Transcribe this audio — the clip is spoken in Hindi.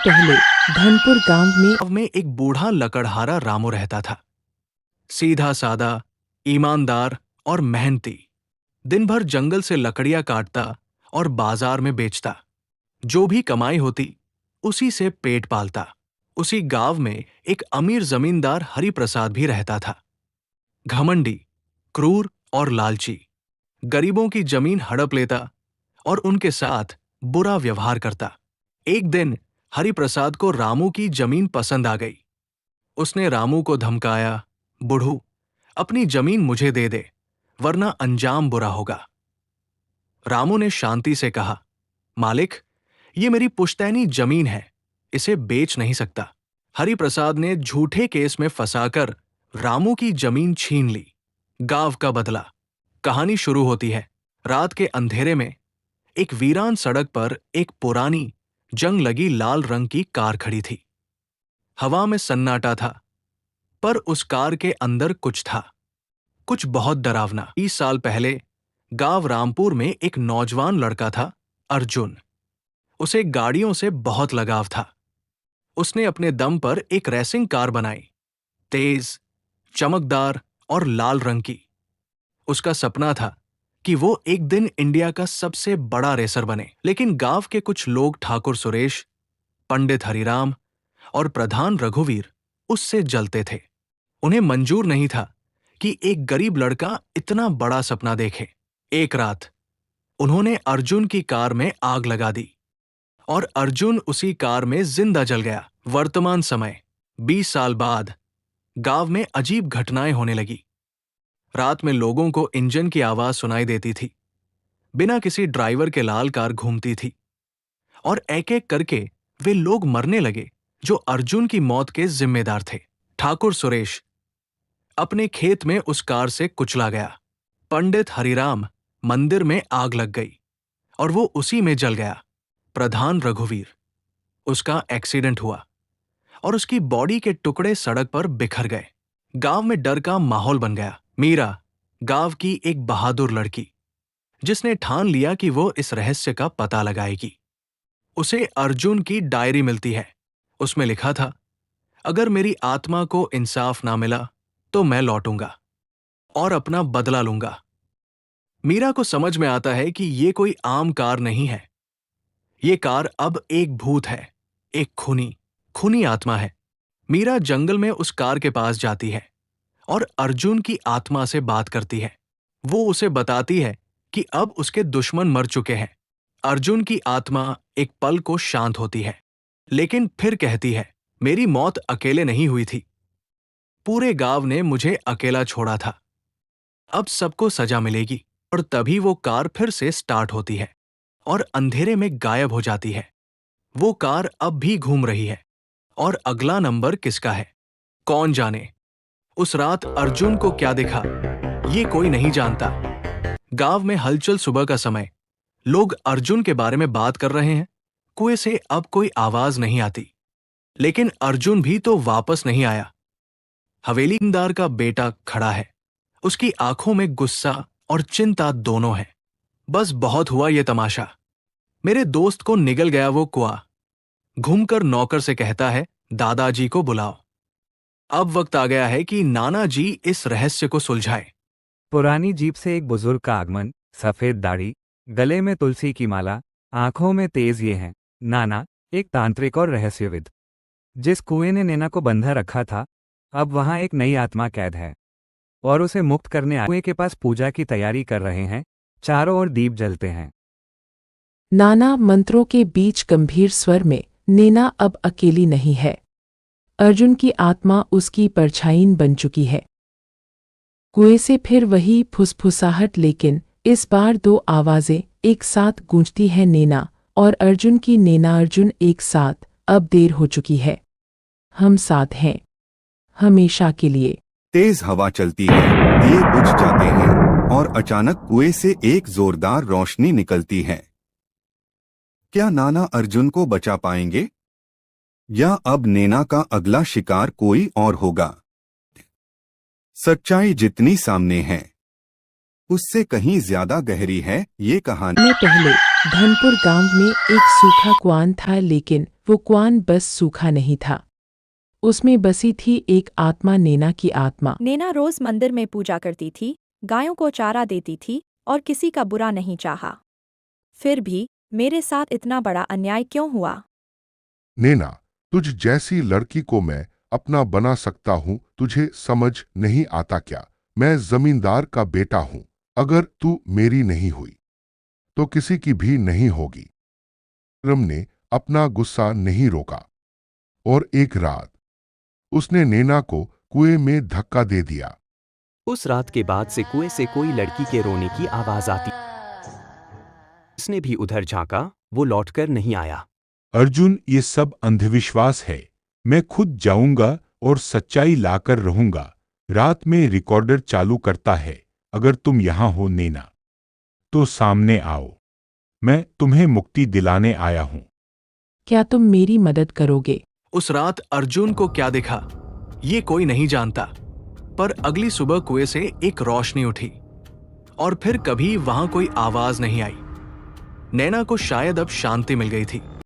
पहले धनपुर गांव में एक बूढ़ा लकड़हारा रामू रहता था। सीधा सादा, ईमानदार और मेहनती। दिन भर जंगल से लकड़ियां काटता और बाजार में बेचता। जो भी कमाई होती उसी से पेट पालता। उसी गांव में एक अमीर जमींदार हरिप्रसाद भी रहता था। घमंडी, क्रूर और लालची। गरीबों की जमीन हड़प लेता और उनके साथ बुरा व्यवहार करता। एक दिन हरिप्रसाद को रामू की जमीन पसंद आ गई। उसने रामू को धमकाया, बुढ़ू, अपनी जमीन मुझे दे दे, वरना अंजाम बुरा होगा। रामू ने शांति से कहा, मालिक, ये मेरी पुश्तैनी जमीन है, इसे बेच नहीं सकता। हरिप्रसाद ने झूठे केस में फंसाकर रामू की जमीन छीन ली। गांव का बदला। कहानी शुरू होती है। रात के अंधेरे में एक वीरान सड़क पर एक पुरानी, जंग लगी लाल रंग की कार खड़ी थी। हवा में सन्नाटा था, पर उस कार के अंदर कुछ था, कुछ बहुत डरावना। 20 साल पहले गांव रामपुर में एक नौजवान लड़का था, अर्जुन। उसे गाड़ियों से बहुत लगाव था। उसने अपने दम पर एक रेसिंग कार बनाई, तेज, चमकदार और लाल रंग की। उसका सपना था कि वो एक दिन इंडिया का सबसे बड़ा रेसर बने। लेकिन गांव के कुछ लोग, ठाकुर सुरेश, पंडित हरिराम और प्रधान रघुवीर, उससे जलते थे। उन्हें मंजूर नहीं था कि एक गरीब लड़का इतना बड़ा सपना देखे। एक रात उन्होंने अर्जुन की कार में आग लगा दी और अर्जुन उसी कार में जिंदा जल गया। वर्तमान समय 20 साल बाद गांव में अजीब घटनाएं होने लगी। रात में लोगों को इंजन की आवाज सुनाई देती थी। बिना किसी ड्राइवर के लाल कार घूमती थी और एक एक करके वे लोग मरने लगे जो अर्जुन की मौत के जिम्मेदार थे। ठाकुर सुरेश अपने खेत में उस कार से कुचला गया। पंडित हरिराम मंदिर में आग लग गई और वो उसी में जल गया। प्रधान रघुवीर, उसका एक्सीडेंट हुआ और उसकी बॉडी के टुकड़े सड़क पर बिखर गए। गांव में डर का माहौल बन गया। मीरा, गांव की एक बहादुर लड़की, जिसने ठान लिया कि वो इस रहस्य का पता लगाएगी। उसे अर्जुन की डायरी मिलती है। उसमें लिखा था, अगर मेरी आत्मा को इंसाफ ना मिला तो मैं लौटूंगा और अपना बदला लूंगा। मीरा को समझ में आता है कि ये कोई आम कार नहीं है। ये कार अब एक भूत है, एक खूनी आत्मा है। मीरा जंगल में उस कार के पास जाती है और अर्जुन की आत्मा से बात करती है। वो उसे बताती है कि अब उसके दुश्मन मर चुके हैं। अर्जुन की आत्मा एक पल को शांत होती है, लेकिन फिर कहती है, मेरी मौत अकेले नहीं हुई थी। पूरे गांव ने मुझे अकेला छोड़ा था। अब सबको सजा मिलेगी। और तभी वो कार फिर से स्टार्ट होती है और अंधेरे में गायब हो जाती है। वो कार अब भी घूम रही है और अगला नंबर किसका है, कौन जाने। उस रात अर्जुन को क्या दिखा, ये कोई नहीं जानता। गांव में हलचल। सुबह का समय। लोग अर्जुन के बारे में बात कर रहे हैं। कुएं से अब कोई आवाज नहीं आती। लेकिन अर्जुन भी तो वापस नहीं आया। हवेलीदार का बेटा खड़ा है। उसकी आंखों में गुस्सा और चिंता दोनों है। बस बहुत हुआ ये तमाशा। मेरे दोस्त को निगल गया वो कुआं। घूमकर नौकर से कहता है, दादाजी को बुलाओ। अब वक्त आ गया है कि नाना जी इस रहस्य को सुलझाए। पुरानी जीप से एक बुजुर्ग का आगमन। सफेद दाढ़ी, गले में तुलसी की माला, आंखों में तेज। ये हैं नाना, एक तांत्रिक और रहस्यविद। जिस कुएं ने नैना को बंधा रखा था, अब वहां एक नई आत्मा कैद है और उसे मुक्त करने कुएं के पास पूजा की तैयारी कर रहे हैं। चारों ओर दीप जलते हैं। नाना मंत्रों के बीच गंभीर स्वर में, नैना अब अकेली नहीं है। अर्जुन की आत्मा उसकी परछाई बन चुकी है। कुएं से फिर वही फुसफुसाहट, लेकिन इस बार दो आवाजें एक साथ गूंजती हैं, नैना और अर्जुन की। नैना, अर्जुन एक साथ। अब देर हो चुकी है, हम साथ हैं, हमेशा के लिए। तेज हवा चलती है, दिए बुझ जाते हैं और अचानक कुएं से एक जोरदार रोशनी निकलती है। क्या नाना अर्जुन को बचा पाएंगे या अब नैना का अगला शिकार कोई और होगा? सच्चाई जितनी सामने है, उससे कहीं ज्यादा गहरी है ये कहानी। पहले धनपुर गांव में एक सूखा कुआं था, लेकिन वो कुआं बस सूखा नहीं था। उसमें बसी थी एक आत्मा, नैना की आत्मा। नैना रोज मंदिर में पूजा करती थी, गायों को चारा देती थी और किसी का बुरा नहीं चाहा। फिर भी मेरे साथ इतना बड़ा अन्याय क्यों हुआ? नैना, तुझ जैसी लड़की को मैं अपना बना सकता हूँ, तुझे समझ नहीं आता क्या? मैं जमींदार का बेटा हूँ। अगर तू मेरी नहीं हुई तो किसी की भी नहीं होगी। विक्रम ने अपना गुस्सा नहीं रोका और एक रात उसने नैना को कुएं में धक्का दे दिया। उस रात के बाद से कुएं से कोई लड़की के रोने की आवाज आती। उसने भी उधर झांका, वो लौटकर नहीं आया। अर्जुन, ये सब अंधविश्वास है। मैं खुद जाऊंगा और सच्चाई लाकर रहूंगा। रात में रिकॉर्डर चालू करता है। अगर तुम यहां हो नैना, तो सामने आओ। मैं तुम्हें मुक्ति दिलाने आया हूं। क्या तुम मेरी मदद करोगे? उस रात अर्जुन को क्या दिखा ये कोई नहीं जानता, पर अगली सुबह कुएं से एक रोशनी उठी और फिर कभी वहां कोई आवाज नहीं आई। नैना को शायद अब शांति मिल गई थी।